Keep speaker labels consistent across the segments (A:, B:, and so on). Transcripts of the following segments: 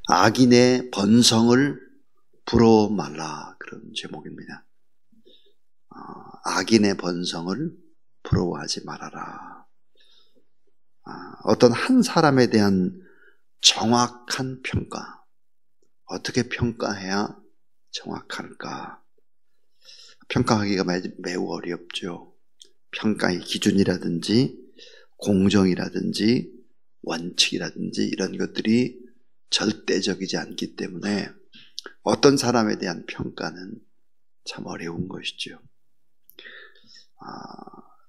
A: 악인의 번성을 부러워 말라, 그런 제목입니다. 악인의 번성을 부러워하지 말아라. 어떤 한 사람에 대한 정확한 평가, 어떻게 평가해야 정확할까? 평가하기가 매우 어렵죠. 평가의 기준이라든지 공정이라든지 원칙이라든지 이런 것들이 절대적이지 않기 때문에 어떤 사람에 대한 평가는 참 어려운 것이죠.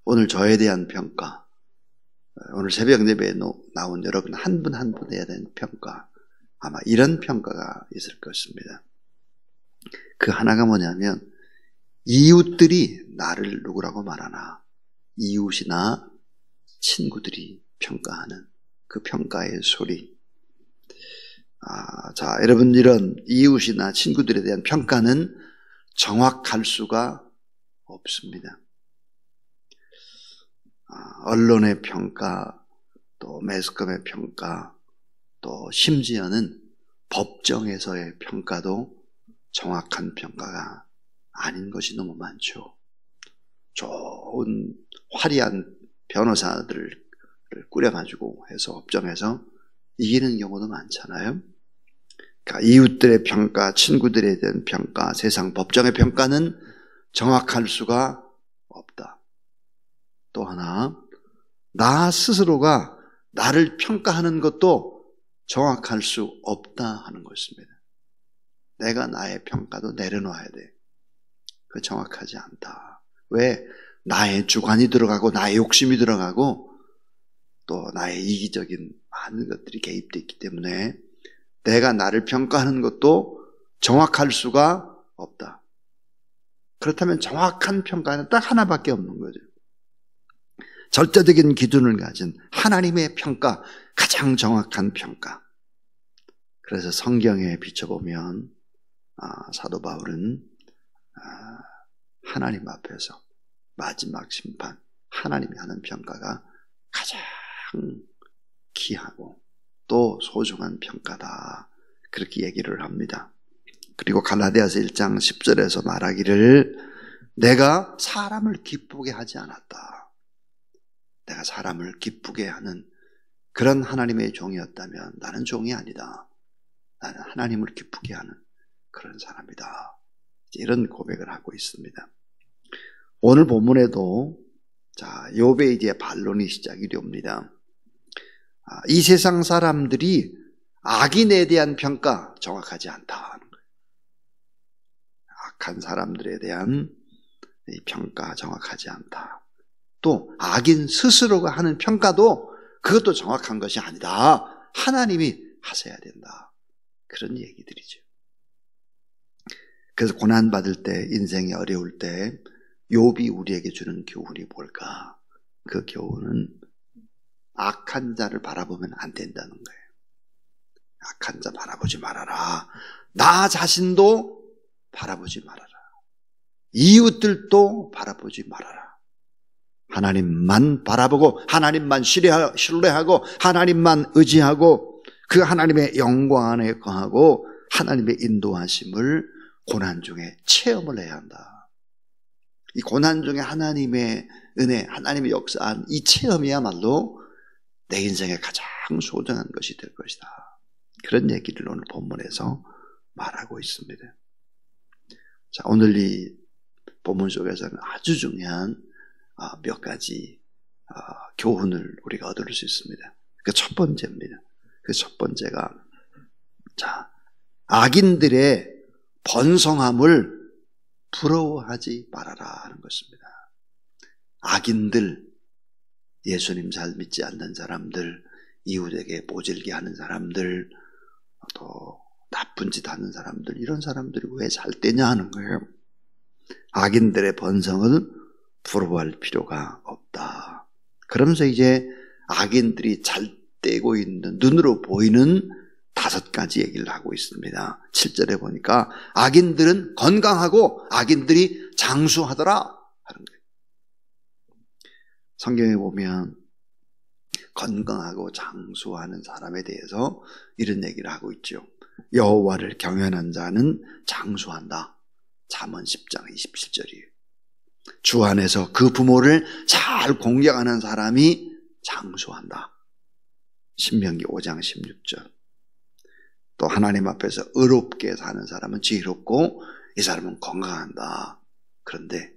A: 오늘 저에 대한 평가, 오늘 새벽 예배에 나온 여러분 한 분 한 분에 대한 평가, 아마 이런 평가가 있을 것입니다. 그 하나가 뭐냐면, 이웃들이 나를 누구라고 말하나, 이웃이나 친구들이 평가하는 그 평가의 소리. 자, 여러분, 이런 이웃이나 친구들에 대한 평가는 정확할 수가 없습니다. 언론의 평가, 또 매스컴의 평가, 또 심지어는 법정에서의 평가도 정확한 평가가 아닌 것이 너무 많죠. 좋은 화려한 변호사들을 꾸려가지고 해서 법정에서 이기는 경우도 많잖아요. 그러니까 이웃들의 평가, 친구들에 대한 평가, 세상 법정의 평가는 정확할 수가 없다. 또 하나, 나 스스로가 나를 평가하는 것도 정확할 수 없다 하는 것입니다. 내가 나의 평가도 내려놓아야 돼. 그거 정확하지 않다. 왜? 나의 주관이 들어가고 나의 욕심이 들어가고 또 나의 이기적인 많은 것들이 개입되어 있기 때문에 내가 나를 평가하는 것도 정확할 수가 없다. 그렇다면 정확한 평가는 딱 하나밖에 없는 거죠. 절대적인 기준을 가진 하나님의 평가, 가장 정확한 평가. 그래서 성경에 비춰보면 사도 바울은 하나님 앞에서 마지막 심판, 하나님이 하는 평가가 가장 귀하고 또 소중한 평가다, 그렇게 얘기를 합니다. 그리고 갈라디아서 1장 10절에서 말하기를, 내가 사람을 기쁘게 하지 않았다. 내가 사람을 기쁘게 하는 그런 하나님의 종이었다면 나는 종이 아니다. 나는 하나님을 기쁘게 하는 그런 사람이다. 이런 고백을 하고 있습니다. 오늘 본문에도 욥의 이제 반론이 시작이 됩니다. 이 세상 사람들이 악인에 대한 평가 정확하지 않다 하는 거예요. 악한 사람들에 대한 이 평가 정확하지 않다. 또 악인 스스로가 하는 평가도 그것도 정확한 것이 아니다. 하나님이 하셔야 된다. 그런 얘기들이죠. 그래서 고난받을 때, 인생이 어려울 때 욥이 우리에게 주는 교훈이 뭘까? 그 교훈은 악한 자를 바라보면 안 된다는 거예요. 악한 자 바라보지 말아라. 나 자신도 바라보지 말아라. 이웃들도 바라보지 말아라. 하나님만 바라보고 하나님만 신뢰하고 하나님만 의지하고 그 하나님의 영광 안에 거하고 하나님의 인도하심을 고난 중에 체험을 해야 한다. 이 고난 중에 하나님의 은혜, 하나님의 역사한 이 체험이야말로 내 인생의 가장 소중한 것이 될 것이다. 그런 얘기를 오늘 본문에서 말하고 있습니다. 자, 오늘 이 본문 속에서는 아주 중요한 몇 가지 교훈을 우리가 얻을 수 있습니다. 그 첫 번째입니다. 그 첫 번째가, 악인들의 번성함을 부러워하지 말아라 하는 것입니다. 악인들, 예수님 잘 믿지 않는 사람들, 이웃에게 모질게 하는 사람들, 또 나쁜 짓 하는 사람들, 이런 사람들이 왜 잘 되냐 하는 거예요. 악인들의 번성을 부러워할 필요가 없다. 그러면서 이제 악인들이 잘 되고 있는, 눈으로 보이는 5가지 얘기를 하고 있습니다. 7절에 보니까 악인들은 건강하고 악인들이 장수하더라 하는 거예요. 성경에 보면 건강하고 장수하는 사람에 대해서 이런 얘기를 하고 있죠. 여호와를 경외하는 자는 장수한다. 잠언 10장 27절이에요. 주 안에서 그 부모를 잘 공경하는 사람이 장수한다. 신명기 5장 16절. 또 하나님 앞에서 의롭게 사는 사람은 지혜롭고 이 사람은 건강한다. 그런데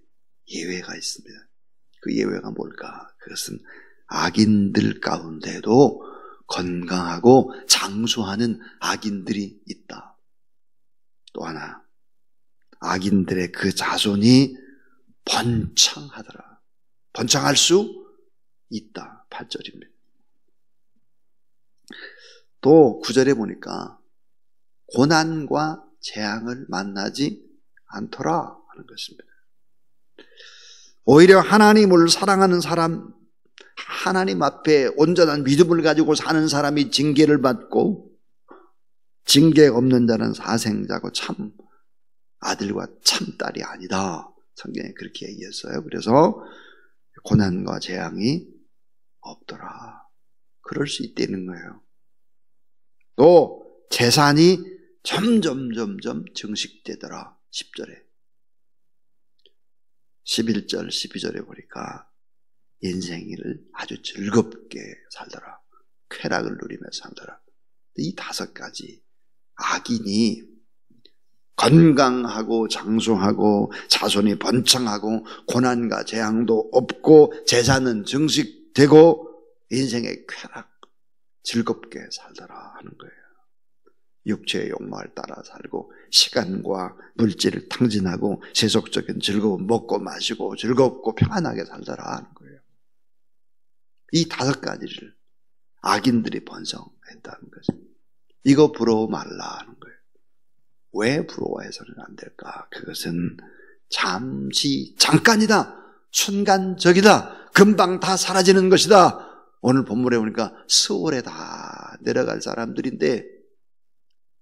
A: 예외가 있습니다. 그 예외가 뭘까? 그것은 악인들 가운데도 건강하고 장수하는 악인들이 있다. 또 하나, 악인들의 그 자손이 번창하더라. 번창할 수 있다. 8절입니다. 또 9절에 보니까 고난과 재앙을 만나지 않더라 하는 것입니다. 오히려 하나님을 사랑하는 사람, 하나님 앞에 온전한 믿음을 가지고 사는 사람이 징계를 받고, 징계 없는 자는 사생자고 참 아들과 참 딸이 아니다. 성경에 그렇게 얘기했어요. 그래서 고난과 재앙이 없더라. 그럴 수 있다는 거예요. 또 재산이 점점 증식되더라. 10절에. 11절 12절에 보니까 인생을 아주 즐겁게 살더라. 쾌락을 누리며 살더라. 이 5가지 악인이 건강하고 장수하고 자손이 번창하고 고난과 재앙도 없고 재산은 증식되고 인생의 쾌락 즐겁게 살더라 하는 거예요. 육체의 욕망을 따라 살고 시간과 물질을 탕진하고 세속적인 즐거움 먹고 마시고 즐겁고 평안하게 살더라 하는 거예요. 이 5가지를 악인들이 번성했다는 거죠. 이거 부러워 말라 하는 거예요. 왜 부러워해서는 안 될까? 그것은 잠시 잠깐이다. 순간적이다. 금방 다 사라지는 것이다. 오늘 본문에 보니까 서울에 다 내려갈 사람들인데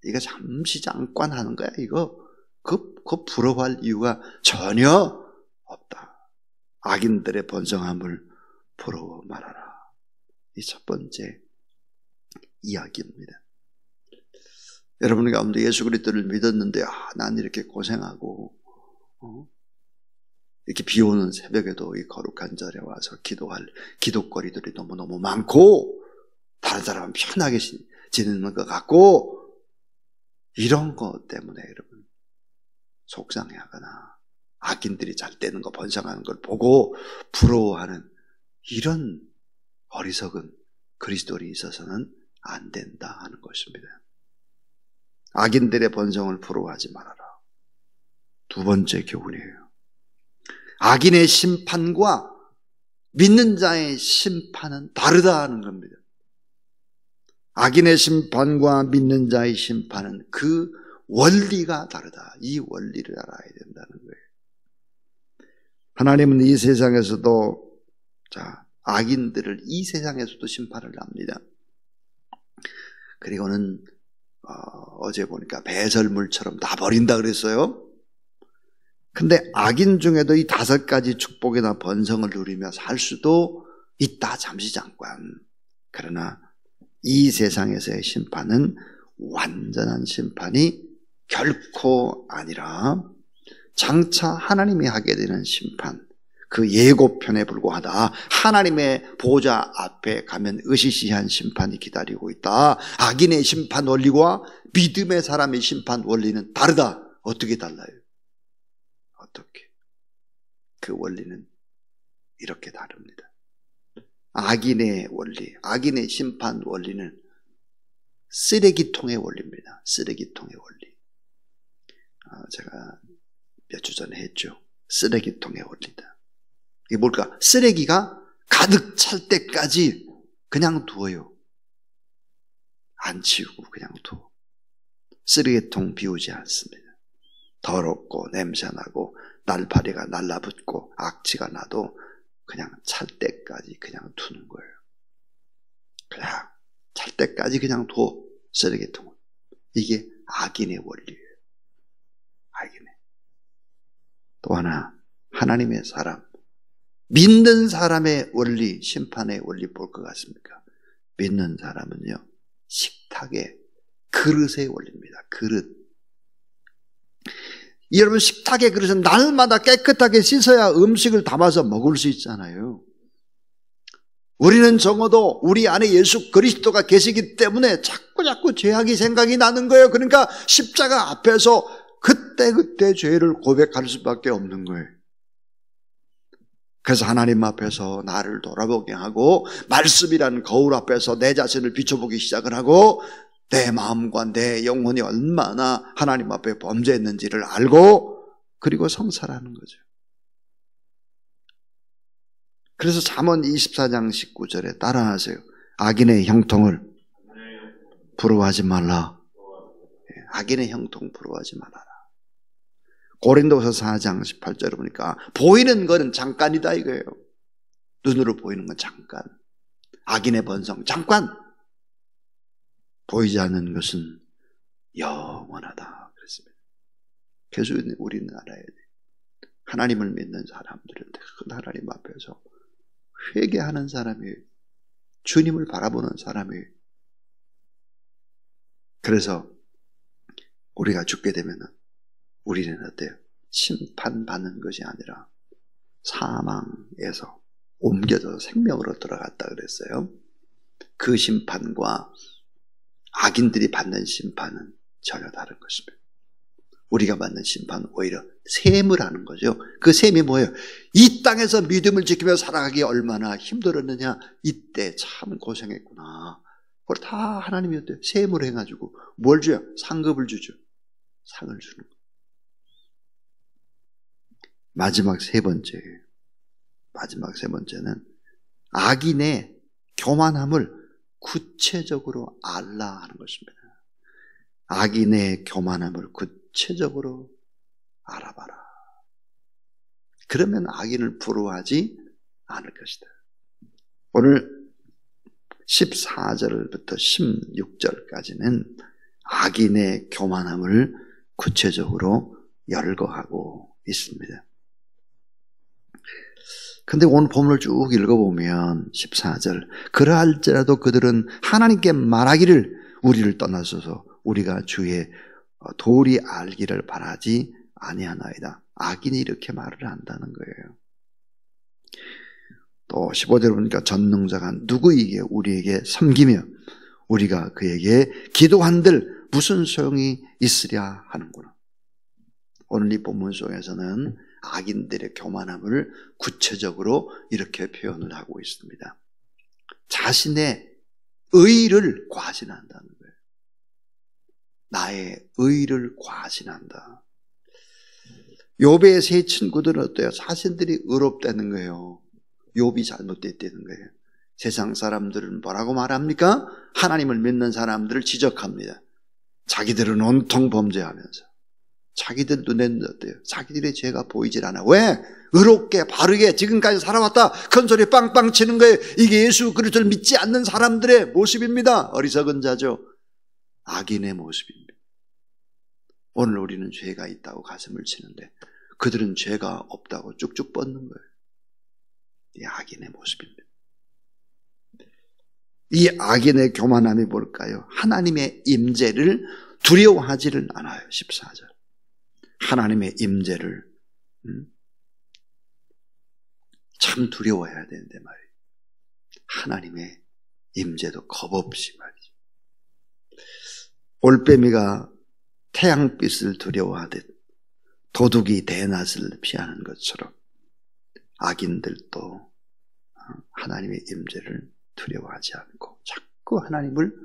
A: 이거 잠시 잠깐 하는 거야. 이거 그 부러워할 이유가 전혀 없다. 악인들의 번성함을 부러워 말아라. 이 첫 번째 이야기입니다. 여러분 가운데 예수 그리스도를 믿었는데 난 이렇게 고생하고 이렇게 비 오는 새벽에도 이 거룩한 자리에 와서 기도할 기도거리들이 너무너무 많고 다른 사람은 편하게 지내는 것 같고 이런 것 때문에 여러분 속상해하거나 악인들이 잘 되는 거 번성하는 걸 보고 부러워하는 이런 어리석은 그리스도인이 있어서는 안 된다 하는 것입니다. 악인들의 번성을 부러워하지 말아라. 두 번째 교훈이에요. 악인의 심판과 믿는 자의 심판은 다르다 하는 겁니다. 악인의 심판과 믿는 자의 심판은 그 원리가 다르다. 이 원리를 알아야 된다는 거예요. 하나님은 이 세상에서도 악인들을 이 세상에서도 심판을 합니다. 그리고는 어제 보니까 배설물처럼 다 버린다 그랬어요. 근데 악인 중에도 이 5가지 축복이나 번성을 누리며 살 수도 있다. 잠시 잠깐. 그러나 이 세상에서의 심판은 완전한 심판이 결코 아니라 장차 하나님이 하게 되는 심판, 그 예고편에 불과하다. 하나님의 보좌 앞에 가면 으시시한 심판이 기다리고 있다. 악인의 심판 원리와 믿음의 사람의 심판 원리는 다르다. 어떻게 달라요? 어떻게? 그 원리는 이렇게 다릅니다. 악인의 원리, 악인의 심판 원리는 쓰레기통의 원리입니다. 쓰레기통의 원리. 제가 몇 주 전에 했죠. 쓰레기통의 원리다. 이게 뭘까? 쓰레기가 가득 찰 때까지 그냥 두어요. 안 치우고 그냥 두어. 쓰레기통 비우지 않습니다. 더럽고 냄새나고 날파리가 날라붙고 악취가 나도 그냥 찰 때까지 그냥 두는 거예요. 그냥 찰 때까지 그냥 둬. 쓰레기통은. 이게 악인의 원리예요. 악인의. 또 하나, 하나님의 사람, 믿는 사람의 원리, 심판의 원리 볼 것 같습니까? 믿는 사람은요, 식탁에 그릇의 원리입니다. 그릇. 여러분 식탁의 그릇은 날마다 깨끗하게 씻어야 음식을 담아서 먹을 수 있잖아요. 우리는 적어도 우리 안에 예수 그리스도가 계시기 때문에 자꾸 죄악이 생각이 나는 거예요. 그러니까 십자가 앞에서 그때 죄를 고백할 수밖에 없는 거예요. 그래서 하나님 앞에서 나를 돌아보게 하고 말씀이라는 거울 앞에서 내 자신을 비춰보기 시작을 하고 내 마음과 내 영혼이 얼마나 하나님 앞에 범죄했는지를 알고 그리고 성찰하는 거죠. 그래서 잠언 24장 19절에 따라하세요. 악인의 형통을 부러워하지 말라. 악인의 형통 부러워하지 말아라. 고린도서 4장 18절에 보니까 보이는 것은 잠깐이다 이거예요. 눈으로 보이는 건 잠깐. 악인의 번성 잠깐. 보이지 않는 것은 영원하다 그랬습니다. 그래서 우리는 알아야 돼. 하나님을 믿는 사람들은 큰 하나님 앞에서 회개하는 사람이에요. 주님을 바라보는 사람이에요. 그래서 우리가 죽게 되면 우리는 어때요? 심판받는 것이 아니라 사망에서 옮겨져서 생명으로 들어갔다 그랬어요. 그 심판과 악인들이 받는 심판은 전혀 다른 것입니다. 우리가 받는 심판은 오히려 셈을 하는 거죠. 그 셈이 뭐예요? 이 땅에서 믿음을 지키며 살아가기 얼마나 힘들었느냐. 이때 참 고생했구나. 그걸 다 하나님이 어때요? 셈을 해가지고 뭘 줘요? 상급을 주죠. 상을 주는 거예요. 마지막 세 번째는 악인의 교만함을 구체적으로 알라 하는 것입니다. 악인의 교만함을 구체적으로 알아봐라. 그러면 악인을 부러워하지 않을 것이다. 오늘 14절부터 16절까지는 악인의 교만함을 구체적으로 열거하고 있습니다. 근데 오늘 본문을 쭉 읽어보면 14절 그러할지라도 그들은 하나님께 말하기를 우리를 떠나소서 우리가 주의 도리 알기를 바라지 아니하나이다. 악인이 이렇게 말을 한다는 거예요. 또 15절 보니까 전능자가 누구에게 우리에게 섬기며 우리가 그에게 기도한들 무슨 소용이 있으랴 하는구나. 오늘 이 본문 속에서는 악인들의 교만함을 구체적으로 이렇게 표현을 하고 있습니다. 자신의 의를 과신한다는 거예요. 나의 의를 과신한다. 욥의 세 친구들은 어때요? 자신들이 의롭다는 거예요. 욥이 잘못됐다는 거예요. 세상 사람들은 뭐라고 말합니까? 하나님을 믿는 사람들을 지적합니다. 자기들은 온통 범죄하면서. 자기들 눈에는 어때요? 자기들의 죄가 보이질 않아. 왜? 의롭게 바르게 지금까지 살아왔다. 큰소리 빵빵 치는 거예요. 이게 예수 그리스도를 믿지 않는 사람들의 모습입니다. 어리석은 자죠. 악인의 모습입니다. 오늘 우리는 죄가 있다고 가슴을 치는데 그들은 죄가 없다고 쭉쭉 뻗는 거예요. 이 악인의 모습입니다. 이 악인의 교만함이 뭘까요? 하나님의 임재를 두려워하지를 않아요. 14절. 하나님의 임재를 참 두려워해야 되는데 말이에요. 하나님의 임재도 겁없이 말이죠. 올빼미가 태양빛을 두려워하듯 도둑이 대낮을 피하는 것처럼 악인들도 하나님의 임재를 두려워하지 않고 자꾸 하나님을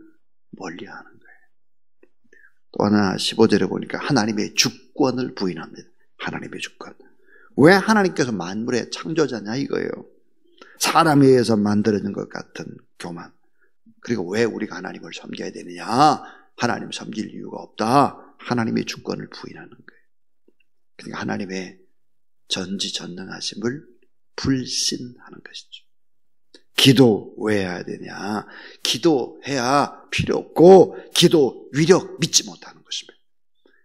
A: 멀리하는 거예요. 또 하나 15절에 보니까 하나님의 주권을 부인합니다. 하나님의 주권. 왜 하나님께서 만물의 창조자냐 이거예요. 사람에 의해서 만들어진 것 같은 교만. 그리고 왜 우리가 하나님을 섬겨야 되느냐. 하나님 섬길 이유가 없다. 하나님의 주권을 부인하는 거예요. 그러니까 하나님의 전지전능하심을 불신하는 것이죠. 기도 왜 해야 되냐? 기도해야 필요 없고 기도 위력 믿지 못하는 것입니다.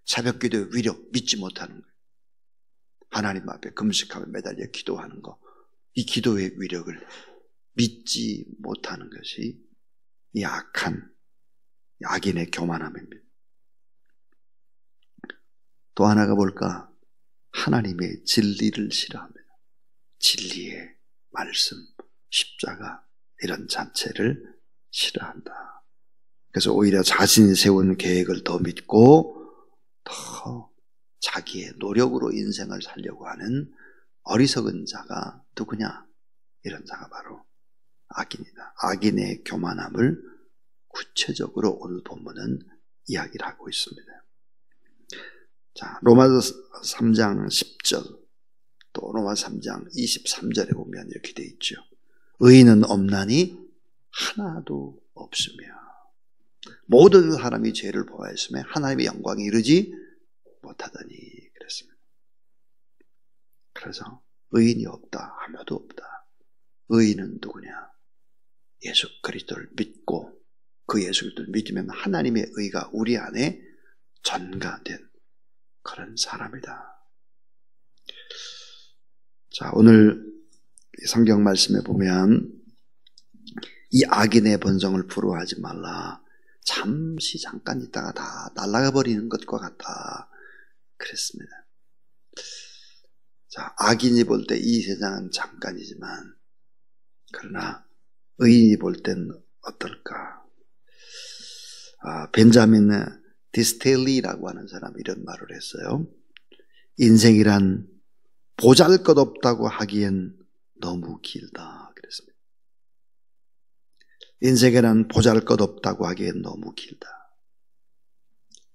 A: 새벽 기도의 위력 믿지 못하는 거예요. 하나님 앞에 금식하며 매달려 기도하는 거, 이 기도의 위력을 믿지 못하는 것이 이 악한 악인의 교만함입니다. 또 하나가 뭘까? 하나님의 진리를 싫어합니다. 진리의 말씀, 십자가 이런 자체를 싫어한다. 그래서 오히려 자신이 세운 계획을 더 믿고 더 자기의 노력으로 인생을 살려고 하는 어리석은 자가 누구냐? 이런 자가 바로 악인이다. 악인의 교만함을 구체적으로 오늘 본문은 이야기를 하고 있습니다. 자, 로마서 3장 10절 또 로마서 3장 23절에 보면 이렇게 되어 있죠. 의인은 없나니 하나도 없으며 모든 사람이 죄를 범하였으며 하나님의 영광에 이르지 못하더니 그랬습니다. 그래서 의인이 없다. 아무도 없다. 의인은 누구냐? 예수 그리스도를 믿고 그 예수 그리스도를 믿으면 하나님의 의가 우리 안에 전가된 그런 사람이다. 자, 오늘 성경 말씀에 보면 이 악인의 본성을 부러워하지 말라. 잠시 잠깐 있다가 다 날아가 버리는 것과 같다. 그랬습니다. 자, 악인이 볼 때 이 세상은 잠깐이지만 그러나 의인이 볼 땐 어떨까? 벤자민 디스텔리라고 하는 사람이 이런 말을 했어요. 인생이란 보잘것없다고 하기엔 너무 길다. 그랬습니다. 인생이란 보잘것없다고 하기엔 너무 길다.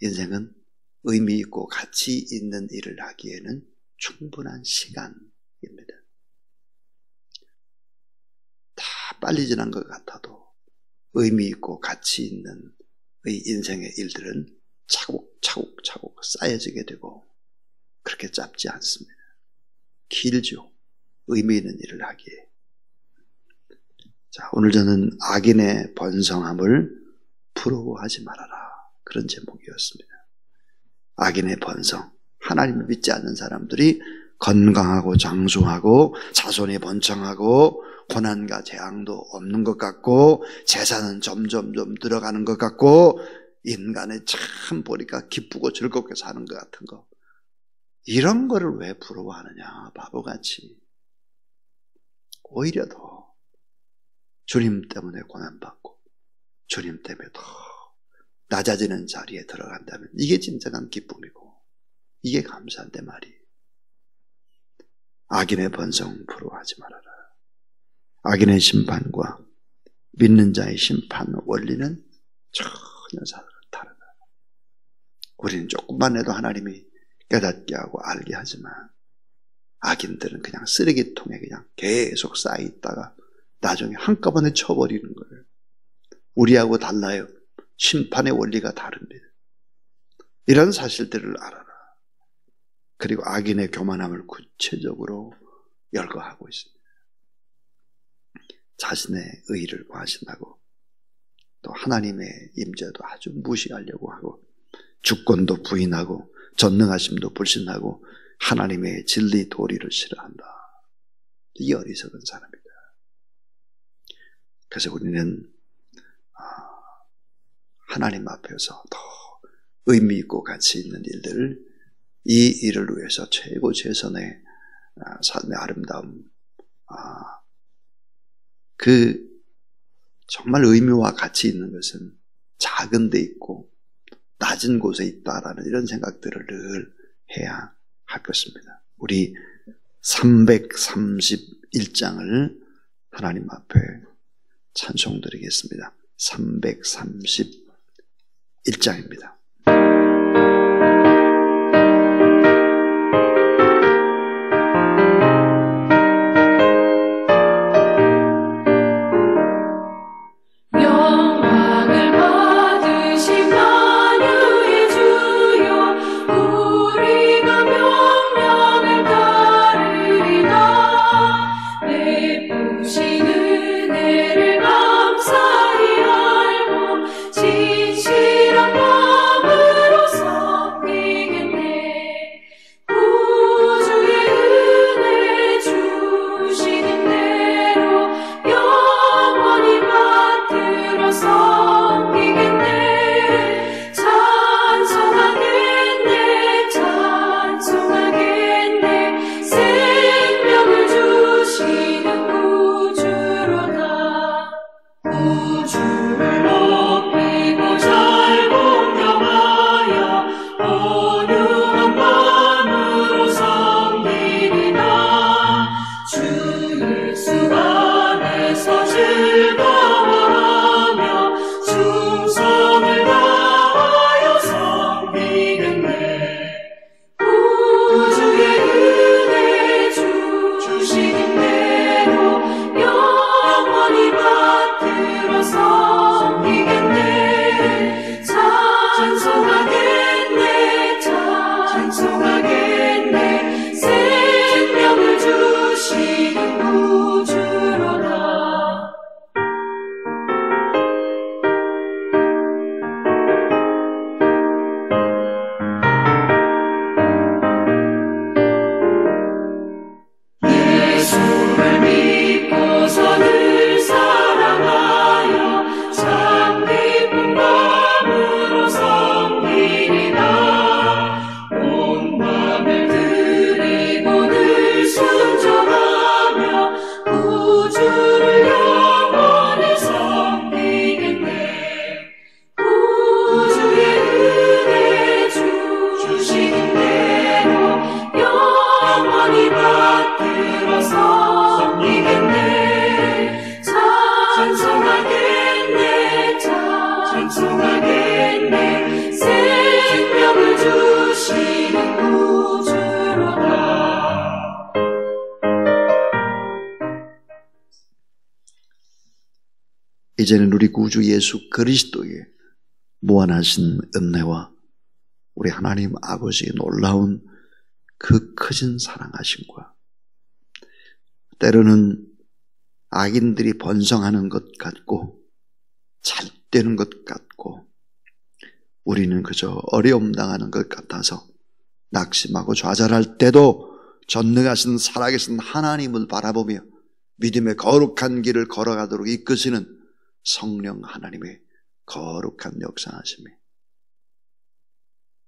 A: 인생은 의미 있고 가치 있는 일을 하기에는 충분한 시간입니다. 다 빨리 지난 것 같아도 의미 있고 가치 있는 이 인생의 일들은 차곡차곡 쌓여지게 되고 그렇게 짧지 않습니다. 길죠. 의미 있는 일을 하기에. 자, 오늘 저는 악인의 번성함을 부러워하지 말아라. 그런 제목이었습니다. 악인의 번성. 하나님을 믿지 않는 사람들이 건강하고 장수하고 자손이 번창하고 고난과 재앙도 없는 것 같고 재산은 점점 늘어가는 것 같고 인간의 참 보니까 기쁘고 즐겁게 사는 것 같은 거. 이런 거를 왜 부러워하느냐? 바보같이. 오히려 더 주님 때문에 고난받고 주님 때문에 더 낮아지는 자리에 들어간다면 이게 진정한 기쁨이고 이게 감사한데 말이에요. 악인의 번성 부러워하지 말아라. 악인의 심판과 믿는 자의 심판 원리는 전혀 다르다. 우리는 조금만 해도 하나님이 깨닫게 하고 알게 하지만 악인들은 그냥 쓰레기통에 그냥 계속 쌓여있다가 나중에 한꺼번에 쳐버리는 거예요. 우리하고 달라요. 심판의 원리가 다릅니다. 이런 사실들을 알아라. 그리고 악인의 교만함을 구체적으로 열거하고 있습니다. 자신의 의의를 과신하고 또 하나님의 임재도 아주 무시하려고 하고 주권도 부인하고 전능하심도 불신하고 하나님의 진리 도리를 싫어한다. 이 어리석은 사람이다. 그래서 우리는 하나님 앞에서 더 의미 있고 가치 있는 일들을 이 일을 위해서 최고 최선의 삶의 아름다움 그 정말 의미와 가치 있는 것은 작은 데 있고 낮은 곳에 있다라는 이런 생각들을 늘 해야 할 것입니다. 우리 331장을 하나님 앞에 찬송드리겠습니다. 331장입니다.
B: 지시랑
A: 이제는 우리 구주 예수 그리스도의 무한하신 은혜와 우리 하나님 아버지의 놀라운 그 크신 사랑하심과 때로는 악인들이 번성하는 것 같고 잘 되는 것 같고 우리는 그저 어려움 당하는 것 같아서 낙심하고 좌절할 때도 전능하신 살아계신 하나님을 바라보며 믿음의 거룩한 길을 걸어가도록 이끄시는 성령 하나님의 거룩한 역사하심이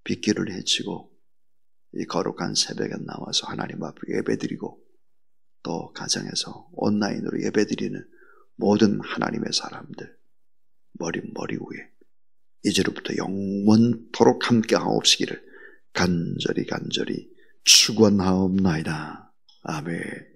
A: 빗길을 헤치고 이 거룩한 새벽에 나와서 하나님 앞에 예배드리고 또 가정에서 온라인으로 예배드리는 모든 하나님의 사람들 머리 위에 이제로부터 영원토록 함께하옵시기를 간절히 축원하옵나이다. 아멘.